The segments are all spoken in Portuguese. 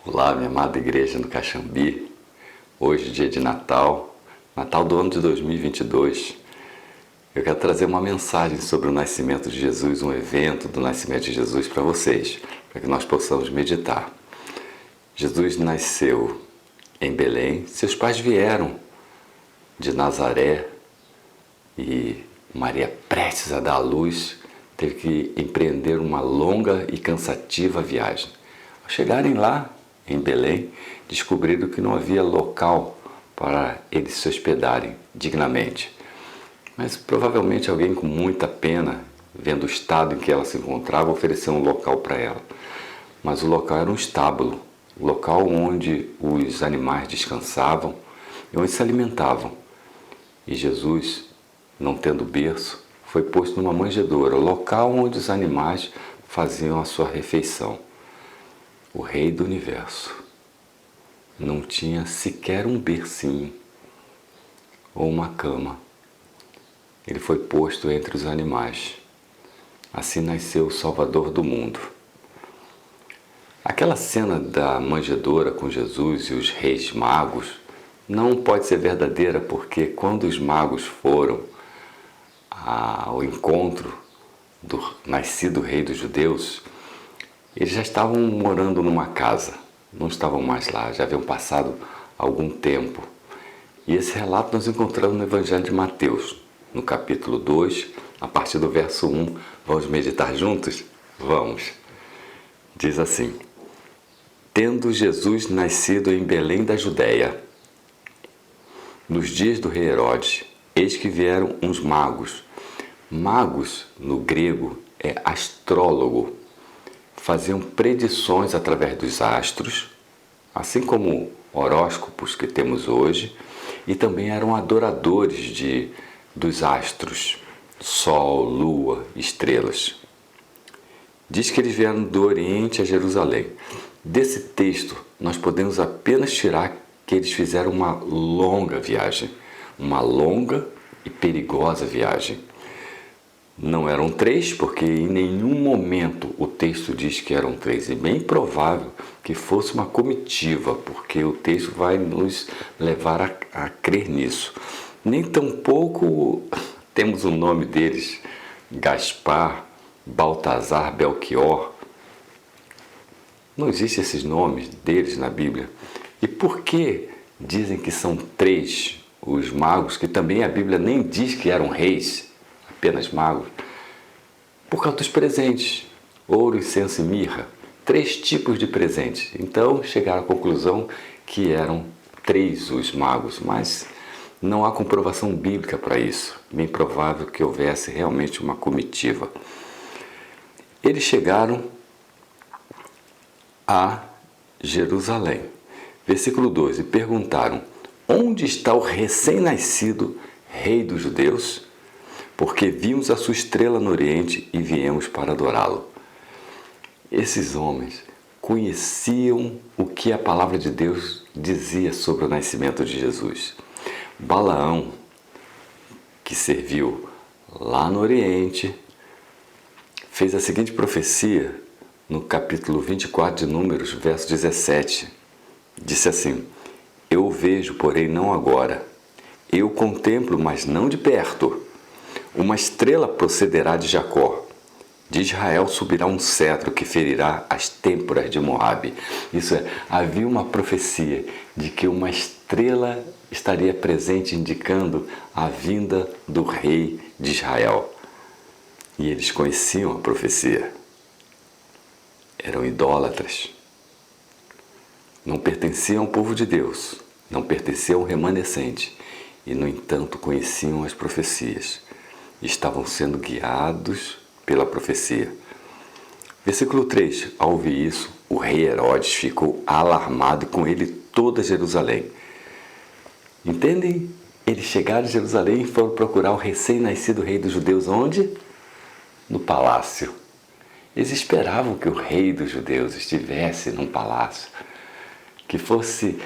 Olá, minha amada igreja no Caxambi. Hoje, dia de Natal, Natal do ano de 2022. Eu quero trazer uma mensagem sobre o nascimento de Jesus, um evento do nascimento de Jesus para vocês, para que nós possamos meditar. Jesus nasceu em Belém, seus pais vieram de Nazaré e Maria, prestes a dar à luz, teve que empreender uma longa e cansativa viagem. Ao chegarem lá, em Belém, descobriram que não havia local para eles se hospedarem dignamente. Mas provavelmente alguém com muita pena, vendo o estado em que ela se encontrava, ofereceu um local para ela. Mas o local era um estábulo, o local onde os animais descansavam e onde se alimentavam. E Jesus, não tendo berço, foi posto numa manjedoura, o local onde os animais faziam a sua refeição. O Rei do Universo não tinha sequer um bercinho ou uma cama. Ele foi posto entre os animais. Assim nasceu o Salvador do mundo. Aquela cena da manjedoura com Jesus e os reis magos não pode ser verdadeira, porque quando os magos foram ao encontro do nascido rei dos judeus, eles já estavam morando numa casa, não estavam mais lá, já haviam passado algum tempo. E esse relato nós encontramos no Evangelho de Mateus, no capítulo 2, a partir do verso 1. Vamos meditar juntos? Vamos. Diz assim: Tendo Jesus nascido em Belém da Judéia, nos dias do rei Herodes, eis que vieram uns magos. Magos, no grego, é astrólogo. Faziam predições através dos astros, assim como horóscopos que temos hoje, e também eram adoradores dos astros, sol, lua, estrelas. Diz que eles vieram do Oriente a Jerusalém. Desse texto, nós podemos apenas tirar que eles fizeram uma longa viagem, uma longa e perigosa viagem. Não eram três, porque em nenhum momento o texto diz que eram três. É bem provável que fosse uma comitiva, porque o texto vai nos levar a crer nisso. Nem tampouco temos o nome deles: Gaspar, Baltazar, Belchior. Não existem esses nomes deles na Bíblia. E por que dizem que são três os magos, que também a Bíblia nem diz que eram reis, apenas magos? Por causa dos presentes: ouro, incenso e mirra. 3 tipos de presentes. Então chegaram à conclusão que eram 3 os magos, mas não há comprovação bíblica para isso. Bem provável que houvesse realmente uma comitiva. Eles chegaram a Jerusalém. Versículo 2: E perguntaram: Onde está o recém-nascido rei dos judeus? Porque vimos a sua estrela no Oriente e viemos para adorá-lo. Esses homens conheciam o que a palavra de Deus dizia sobre o nascimento de Jesus. Balaão, que serviu lá no Oriente, fez a seguinte profecia no capítulo 24 de Números, verso 17. Disse assim: Eu o vejo, porém não agora. Eu o contemplo, mas não de perto. Uma estrela procederá de Jacó. De Israel subirá um cetro que ferirá as têmporas de Moabe. Isso é, havia uma profecia de que uma estrela estaria presente, indicando a vinda do rei de Israel. E eles conheciam a profecia. Eram idólatras. Não pertenciam ao povo de Deus, não pertenciam ao remanescente, e no entanto conheciam as profecias. Estavam sendo guiados pela profecia. Versículo 3. Ao ouvir isso, o rei Herodes ficou alarmado, e com ele toda Jerusalém. Entendem? Eles chegaram a Jerusalém e foram procurar o recém-nascido rei dos judeus. Onde? No palácio. Eles esperavam que o rei dos judeus estivesse num palácio, que fosse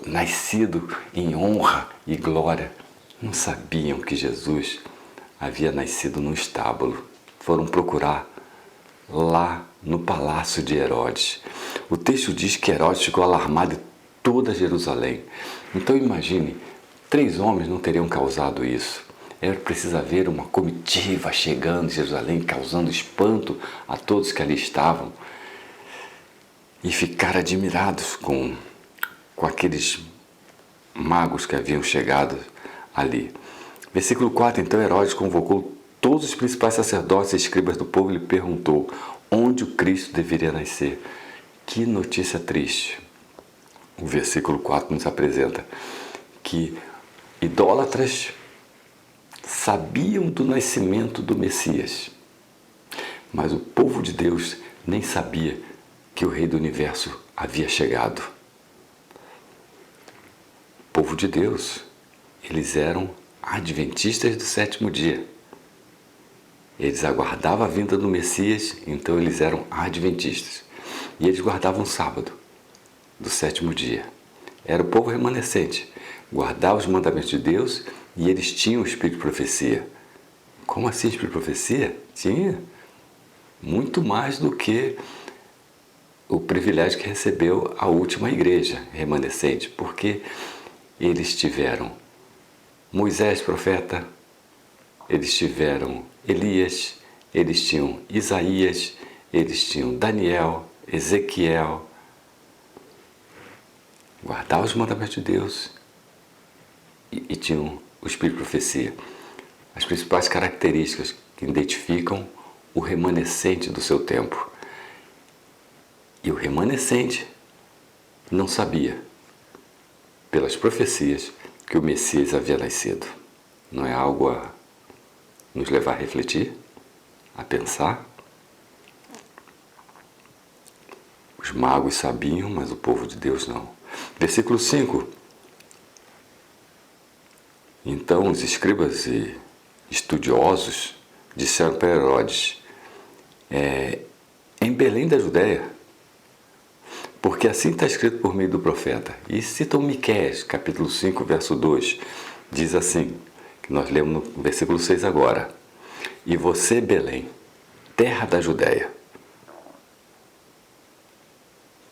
nascido em honra e glória. Não sabiam que Jesus havia nascido num estábulo. Foram procurar lá no palácio de Herodes. O texto diz que Herodes ficou alarmado em toda Jerusalém. Então imagine, 3 homens não teriam causado isso. Era preciso haver uma comitiva chegando em Jerusalém, causando espanto a todos que ali estavam. E ficar admirados com aqueles magos que haviam chegado ali. Versículo 4, então Herodes convocou todos os principais sacerdotes e escribas do povo e lhe perguntou onde o Cristo deveria nascer. Que notícia triste. O versículo 4 nos apresenta que idólatras sabiam do nascimento do Messias, mas o povo de Deus nem sabia que o Rei do Universo havia chegado. O povo de Deus, eles eram adventistas do 7º dia. Eles aguardavam a vinda do Messias, então eles eram adventistas. E eles guardavam o sábado do 7º dia. Era o povo remanescente, guardava os mandamentos de Deus e eles tinham o espírito de profecia. Como assim espírito de profecia? Tinha. Muito mais do que o privilégio que recebeu a última igreja remanescente, porque eles tiveram Moisés, profeta, eles tiveram Elias, eles tinham Isaías, eles tinham Daniel, Ezequiel. Guardavam os mandamentos de Deus e tinham o espírito de profecia. As principais características que identificam o remanescente do seu tempo. E o remanescente não sabia, pelas profecias, que o Messias havia nascido. Não é algo a nos levar a refletir, a pensar? Os magos sabiam, mas o povo de Deus não. Versículo 5. Então os escribas e estudiosos disseram para Herodes, em Belém da Judéia, porque assim está escrito por meio do profeta. E citam Miqueias, capítulo 5, verso 2. Diz assim, que nós lemos no versículo 6 agora. E você, Belém, terra da Judéia,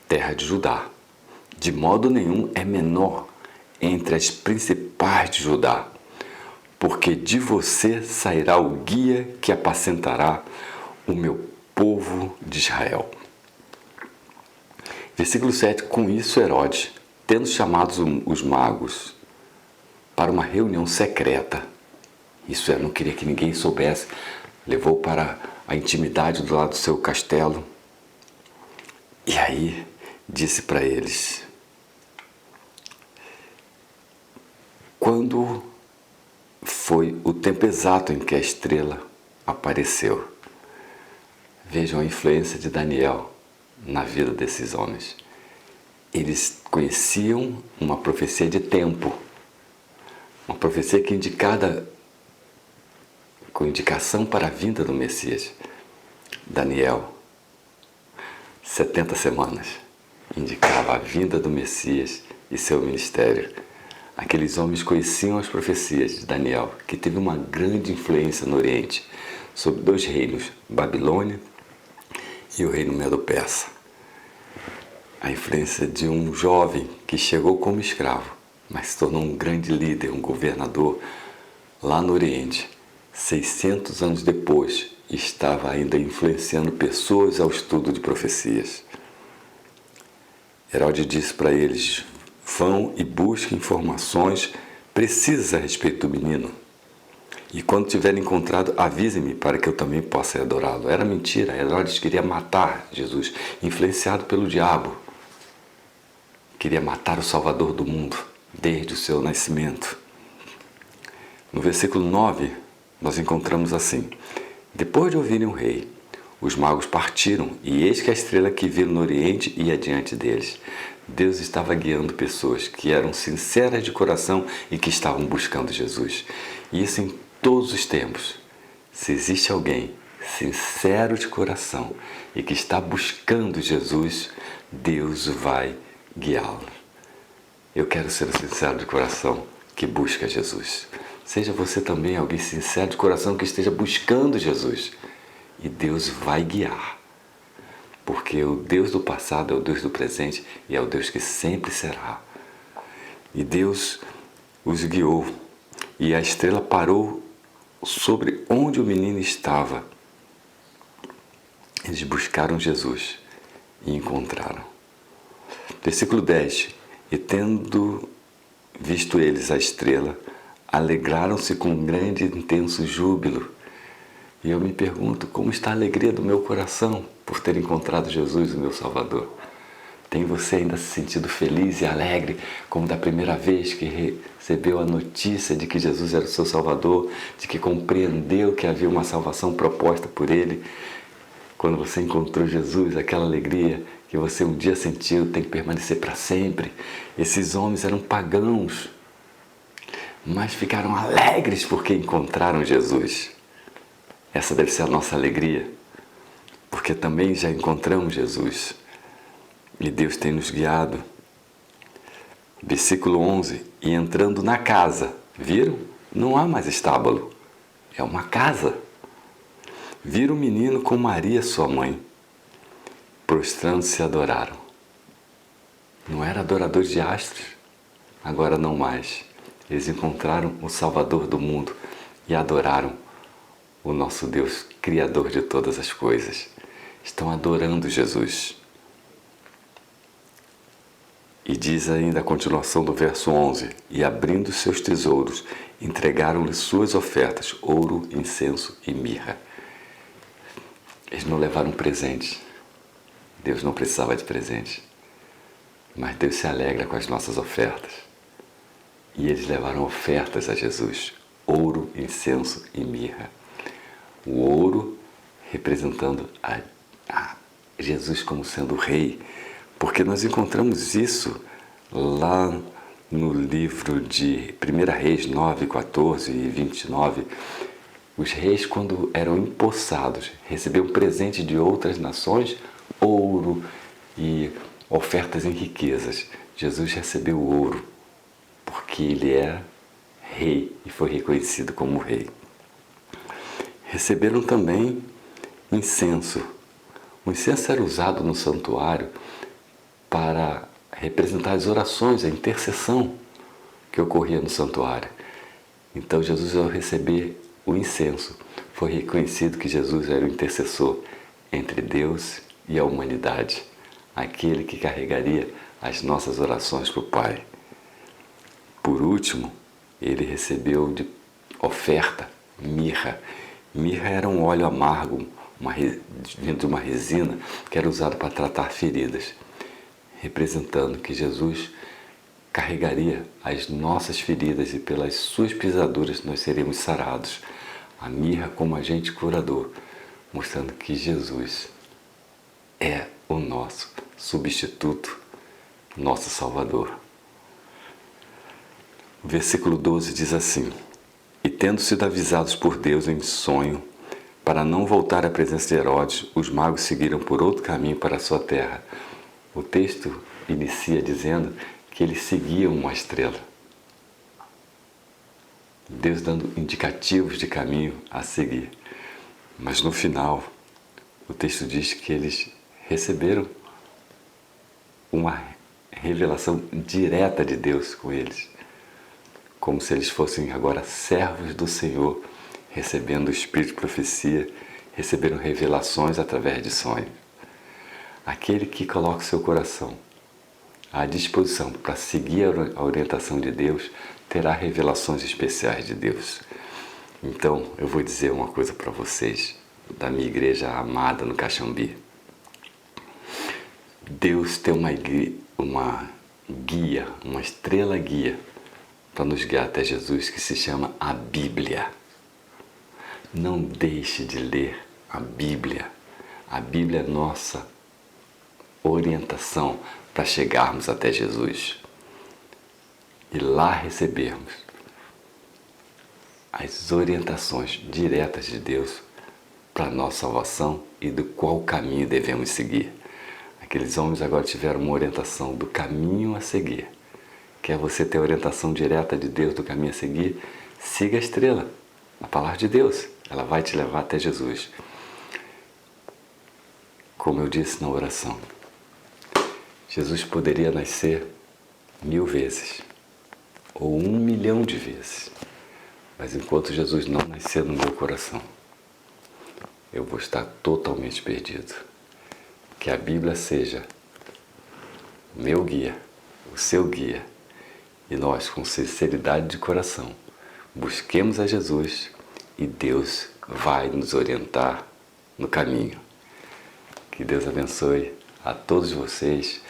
terra de Judá, de modo nenhum é menor entre as principais de Judá, porque de você sairá o guia que apacentará o meu povo de Israel. Versículo 7. Com isso Herodes, tendo chamado os magos para uma reunião secreta, isso é, não queria que ninguém soubesse, levou para a intimidade do lado do seu castelo, e aí disse para eles, quando foi o tempo exato em que a estrela apareceu. Vejam a influência de Daniel na vida desses homens. Eles conheciam uma profecia de tempo, uma profecia que com indicação para a vinda do Messias. Daniel, 70 semanas, indicava a vinda do Messias e seu ministério. Aqueles homens conheciam as profecias de Daniel, que teve uma grande influência no Oriente, sobre 2 reinos, Babilônia e o reino Medo-Persa. A influência de um jovem que chegou como escravo, mas se tornou um grande líder, um governador lá no Oriente. 600 anos depois, estava ainda influenciando pessoas ao estudo de profecias. Herodes disse para eles, vão e busquem informações precisas a respeito do menino. E quando tiverem encontrado, avisem-me para que eu também possa adorá-lo. Era mentira, Herodes queria matar Jesus, influenciado pelo diabo. Queria matar o Salvador do mundo, desde o seu nascimento. No versículo 9, nós encontramos assim, depois de ouvirem o rei, os magos partiram, e eis que a estrela que viram no Oriente ia diante deles. Deus estava guiando pessoas que eram sinceras de coração e que estavam buscando Jesus. E isso em todos os tempos. Se existe alguém sincero de coração e que está buscando Jesus, Deus vai guiá-lo. Eu quero ser sincero de coração que busca Jesus. Seja você também alguém sincero de coração que esteja buscando Jesus. E Deus vai guiar. porque o Deus do passado é o Deus do presente e é o Deus que sempre será. E Deus os guiou, e a estrela parou sobre onde o menino estava. Eles buscaram Jesus e encontraram. Versículo 10. E tendo visto eles a estrela, alegraram-se com um grande e intenso júbilo. E eu me pergunto, como está a alegria do meu coração por ter encontrado Jesus, o meu Salvador? Tem você ainda se sentido feliz e alegre, como da primeira vez que recebeu a notícia de que Jesus era o seu Salvador, de que compreendeu que havia uma salvação proposta por Ele? Quando você encontrou Jesus, aquela alegria que você um dia sentiu tem que permanecer para sempre. Esses homens eram pagãos, mas ficaram alegres porque encontraram Jesus. Essa deve ser a nossa alegria, porque também já encontramos Jesus. E Deus tem nos guiado. Versículo 11. E entrando na casa, viram? Não há mais estábulo. É uma casa. Viram o menino com Maria, sua mãe. Prostrando-se, adoraram. Não era adorador de astros? Agora não mais. Eles encontraram o Salvador do mundo e adoraram o nosso Deus, Criador de todas as coisas. Estão adorando Jesus. E diz ainda a continuação do verso 11: E abrindo seus tesouros, entregaram-lhe suas ofertas, ouro, incenso e mirra. Eles não levaram presente. Deus não precisava de presente. Mas Deus se alegra com as nossas ofertas. E eles levaram ofertas a Jesus, ouro, incenso e mirra. O ouro representando a Jesus como sendo o rei, porque nós encontramos isso lá no livro de 1 Reis 9, 14 e 29. Os reis, quando eram empossados, recebiam presente de outras nações, ouro e ofertas em riquezas. Jesus recebeu ouro, porque ele é rei e foi reconhecido como rei. Receberam também incenso. O incenso era usado no santuário para representar as orações, a intercessão que ocorria no santuário. Então Jesus, ao receber o incenso, foi reconhecido que Jesus era o intercessor entre Deus e a humanidade, aquele que carregaria as nossas orações para o Pai. Por último, ele recebeu de oferta mirra. Mirra era um óleo amargo, vindo de uma resina que era usado para tratar feridas, representando que Jesus carregaria as nossas feridas e pelas suas pisaduras nós seremos sarados. A mirra como agente curador, mostrando que Jesus é o nosso substituto, nosso Salvador. O versículo 12 diz assim: E tendo sido avisados por Deus em sonho, para não voltar à presença de Herodes, os magos seguiram por outro caminho para a sua terra. O texto inicia dizendo que eles seguiam uma estrela. Deus dando indicativos de caminho a seguir. Mas no final, o texto diz que eles receberam uma revelação direta de Deus com eles, como se eles fossem agora servos do Senhor, recebendo o Espírito de profecia, receberam revelações através de sonhos. Aquele que coloca o seu coração à disposição para seguir a orientação de Deus, terá revelações especiais de Deus. Então, eu vou dizer uma coisa para vocês, da minha igreja amada no Caxambi. Deus tem uma guia, uma estrela guia, para nos guiar até Jesus, que se chama a Bíblia. Não deixe de ler a Bíblia. A Bíblia é nossa orientação para chegarmos até Jesus e lá recebermos as orientações diretas de Deus para a nossa salvação e do qual caminho devemos seguir. Aqueles homens agora tiveram uma orientação do caminho a seguir. Quer você ter a orientação direta de Deus do caminho a seguir? Siga a estrela, a palavra de Deus. Ela vai te levar até Jesus. como eu disse na oração, Jesus poderia nascer 1000 vezes, ou 1 milhão de vezes, mas enquanto Jesus não nascer no meu coração, eu vou estar totalmente perdido. Que a Bíblia seja o meu guia, o seu guia, e nós, com sinceridade de coração, busquemos a Jesus e Deus vai nos orientar no caminho. Que Deus abençoe a todos vocês.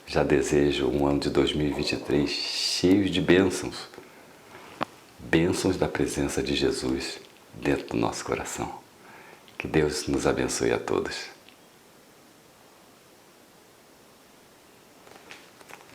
Já desejo um ano de 2023 cheio de bênçãos. Bênçãos da presença de Jesus dentro do nosso coração. Que Deus nos abençoe a todos.